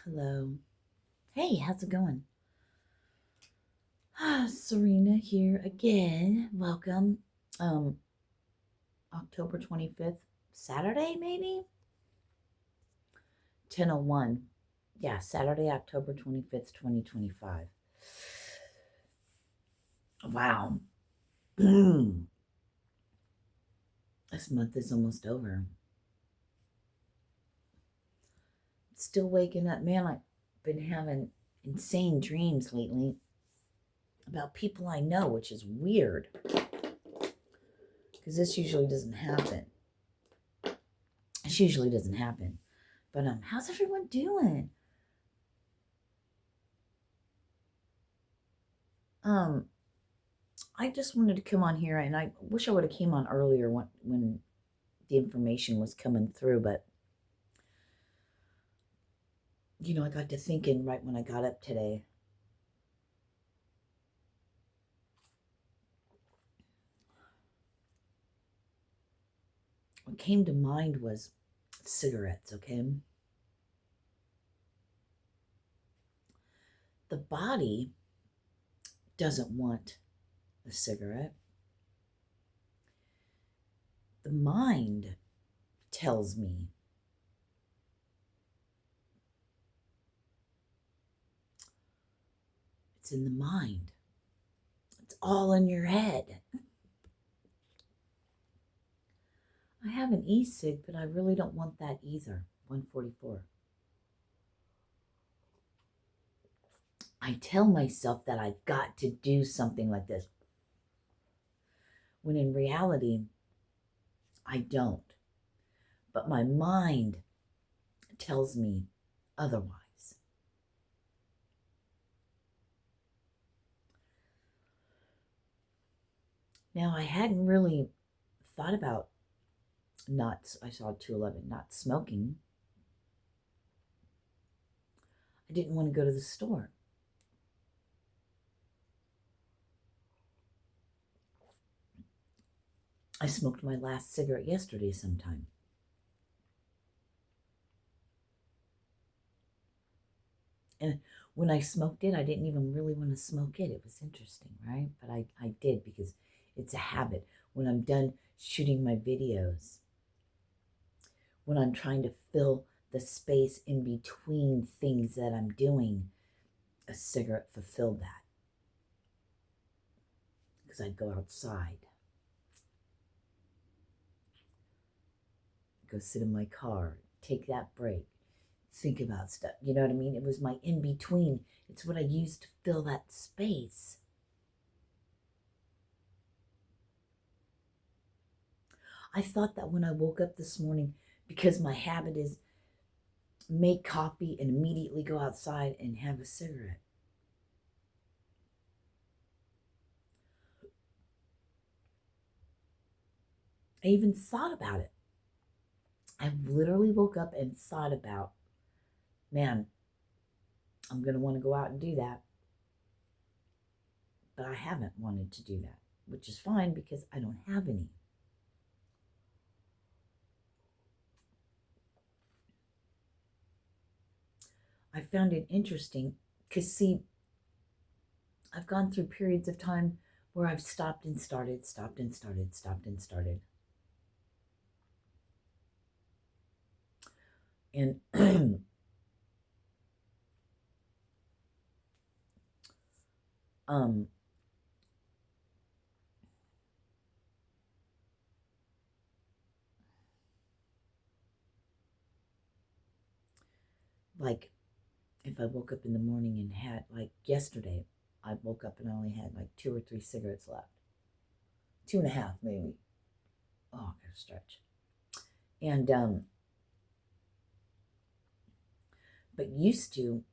Hello. Hey, how's it going? Serena here again. Welcome. Um, October 25th, Saturday maybe? 10:01. Yeah, Saturday, October 25th, 2025. Wow. This month is almost over. Still waking up. Man, I've been having insane dreams lately about people I know, which is weird because this usually doesn't happen. This usually doesn't happen. But how's everyone doing? I just wanted to come on here, and I wish I would have came on earlier when the information was coming through, but I got to thinking right when I got up today. What came to mind was cigarettes, okay? The body doesn't want a cigarette. The mind tells me it's in the mind. It's all in your head. I have an e-cig, but I really don't want that either. 144. I tell myself that I've got to do something like this, when in reality, I don't. But my mind tells me otherwise. Now, I hadn't really thought about I saw 211, not smoking. I didn't want to go to the store. I smoked my last cigarette yesterday sometime. And when I smoked it, I didn't even really want to smoke it. It was interesting, right? But I did because it's a habit. When I'm done shooting my videos, when I'm trying to fill the space in between things that I'm doing, a cigarette fulfilled that. Because I'd go outside, go sit in my car, take that break, think about stuff. You know what I mean? It was my in between. It's what I used to fill that space. I thought that when I woke up this morning, because my habit is make coffee and immediately go outside and have a cigarette. I even thought about it. I literally woke up and thought about, man, I'm going to want to go out and do that. But I haven't wanted to do that, which is fine because I don't have any. I found it interesting because, see, I've gone through periods of time where I've stopped and started, stopped and started, stopped and started. And like if I woke up in the morning and had, like yesterday, I woke up and I only had like 2 or 3 cigarettes left. 2.5 maybe. Oh, I gotta stretch. And but used to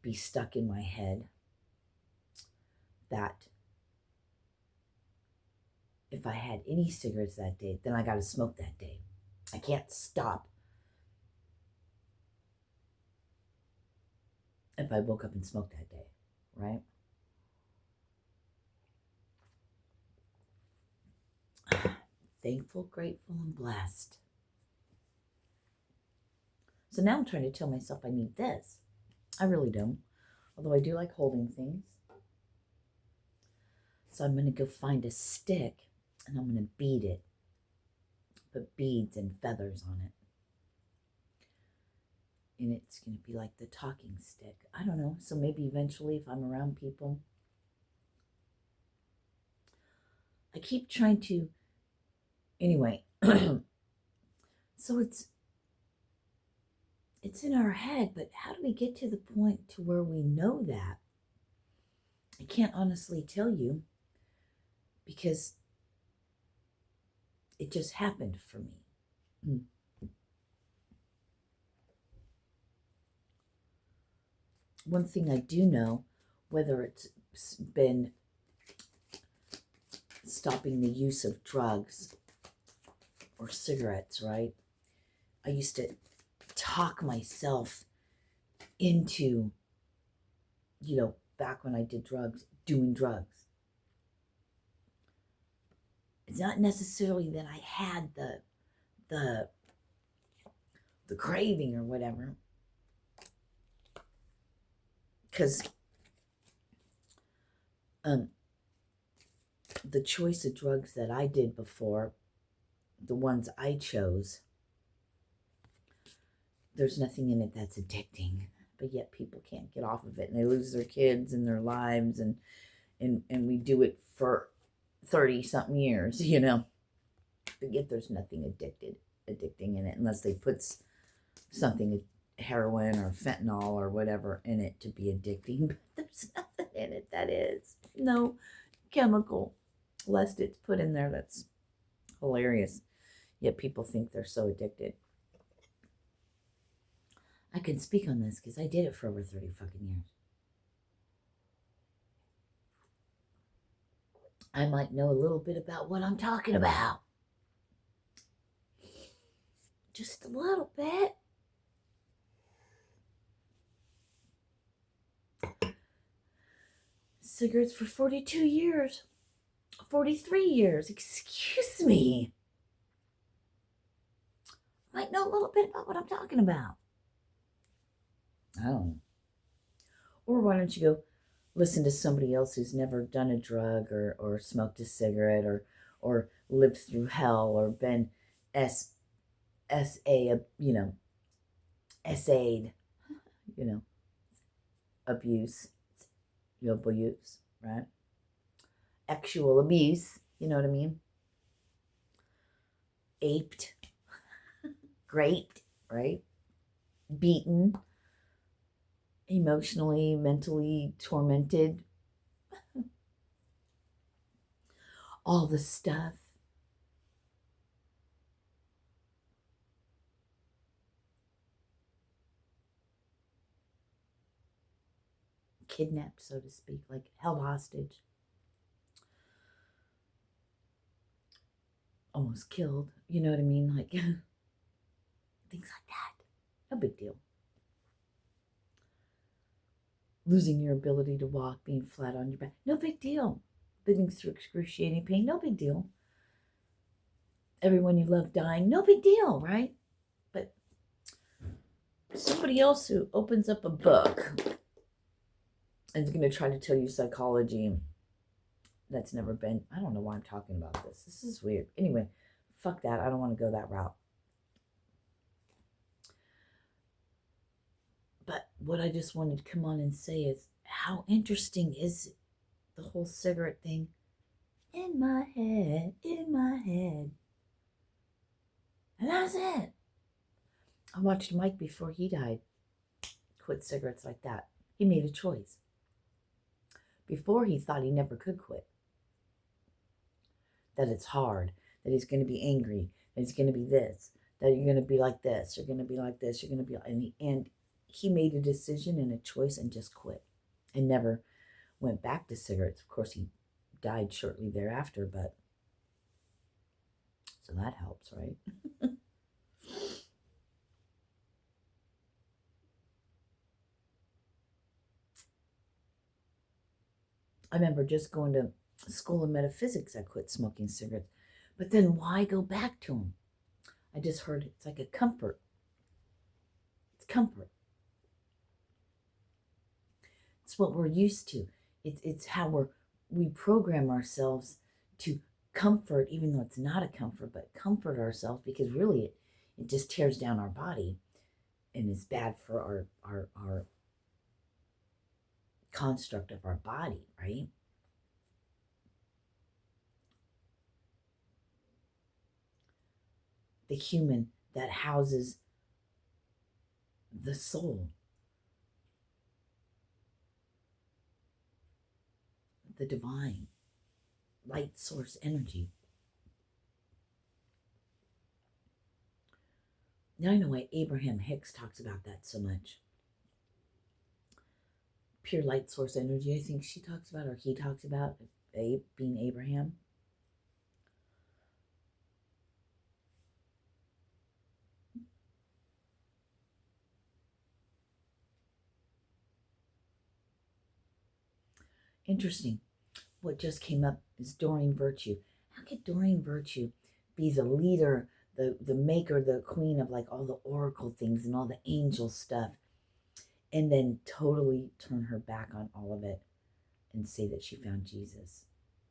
be stuck in my head that if I had any cigarettes that day, then I got to smoke that day. I can't stop if I woke up and smoked that day, right? Thankful, grateful, and blessed. So now I'm trying to tell myself I need this. I really don't. Although I do like holding things. So I'm going to go find a stick and I'm going to beat it. Put beads and feathers on it. And it's going to be like the talking stick. I don't know. So maybe eventually if I'm around people. I keep trying to. Anyway. So it's in our head, but how do we get to the point to where we know that? I can't honestly tell you because it just happened for me. One thing I do know, whether it's been stopping the use of drugs or cigarettes, right? I used to talk myself into, back when I did drugs, doing drugs. It's not necessarily that I had the craving or whatever, because the choice of drugs that I did before, the ones I chose, there's nothing in it that's addicting, but yet people can't get off of it and they lose their kids and their lives, and we do it for 30 something years, but yet there's nothing addicting in it unless they put something, heroin or fentanyl or whatever in it to be addicting, but there's nothing in it that is. No chemical, lest it's put in there. That's hilarious. Yet people think they're so addicted. I can speak on this because I did it for over 30 fucking years. I might know a little bit about what I'm talking about. Just a little bit. Cigarettes for 42 years. 43 years. Excuse me. Might know a little bit about what I'm talking about. Oh. Or why don't you go listen to somebody else who's never done a drug or smoked a cigarette or lived through hell or been essayed, abuse, right? Actual abuse, you know what I mean? Aped, raped, right? Beaten, emotionally, mentally tormented, all the stuff. Kidnapped, so to speak, like held hostage. Almost killed, you know what I mean? Like things like that. No big deal. Losing your ability to walk, being flat on your back, no big deal. Living through excruciating pain, no big deal. Everyone you love dying, no big deal, right? But somebody else who opens up a book and is going to try to tell you psychology that's never been, I don't know why I'm talking about this. This is weird. Anyway, fuck that. I don't want to go that route. But what I just wanted to come on and say is, how interesting is the whole cigarette thing? In my head. And that's it. I watched Mike before he died quit cigarettes like that. He made a choice. Before, he thought he never could quit. That it's hard, that he's going to be angry, that he's going to be this, that you're going to be like this, you're going to be like this, you're going to be, and he made a decision and a choice and just quit and never went back to cigarettes. Of course, he died shortly thereafter, but so that helps, right? I remember just going to school of metaphysics, I quit smoking cigarettes. But then why go back to them? I just heard it's like a comfort. It's comfort. It's what we're used to. It's how we program ourselves to comfort, even though it's not a comfort, but comfort ourselves, because really it just tears down our body and is bad for our construct of our body, right? The human that houses the soul, the divine light source energy. Now I know why Abraham Hicks talks about that so much. Pure light source energy, I think she talks about, or he talks about, being Abraham. Interesting. What just came up is Doreen Virtue. How could Doreen Virtue be the leader, the maker, the queen of like all the oracle things and all the angel stuff, and then totally turn her back on all of it and say that she found Jesus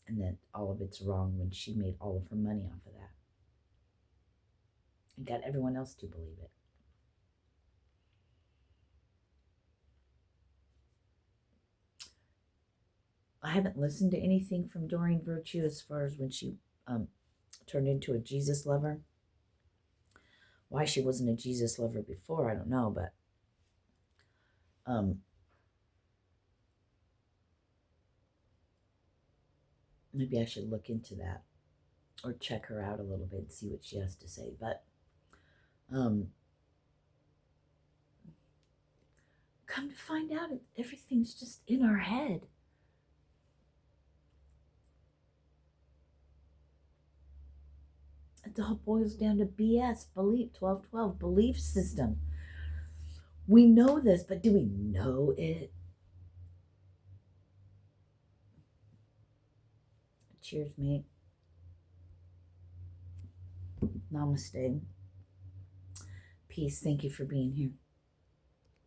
and that all of it's wrong when she made all of her money off of that and got everyone else to believe it? I haven't listened to anything from Doreen Virtue as far as when she turned into a Jesus lover. Why she wasn't a Jesus lover before, I don't know, but maybe I should look into that or check her out a little bit and see what she has to say. But come to find out, everything's just in our head. It all boils down to BS, belief, 1212, belief system. We know this, but do we know it? Cheers, mate. Namaste. Peace. Thank you for being here.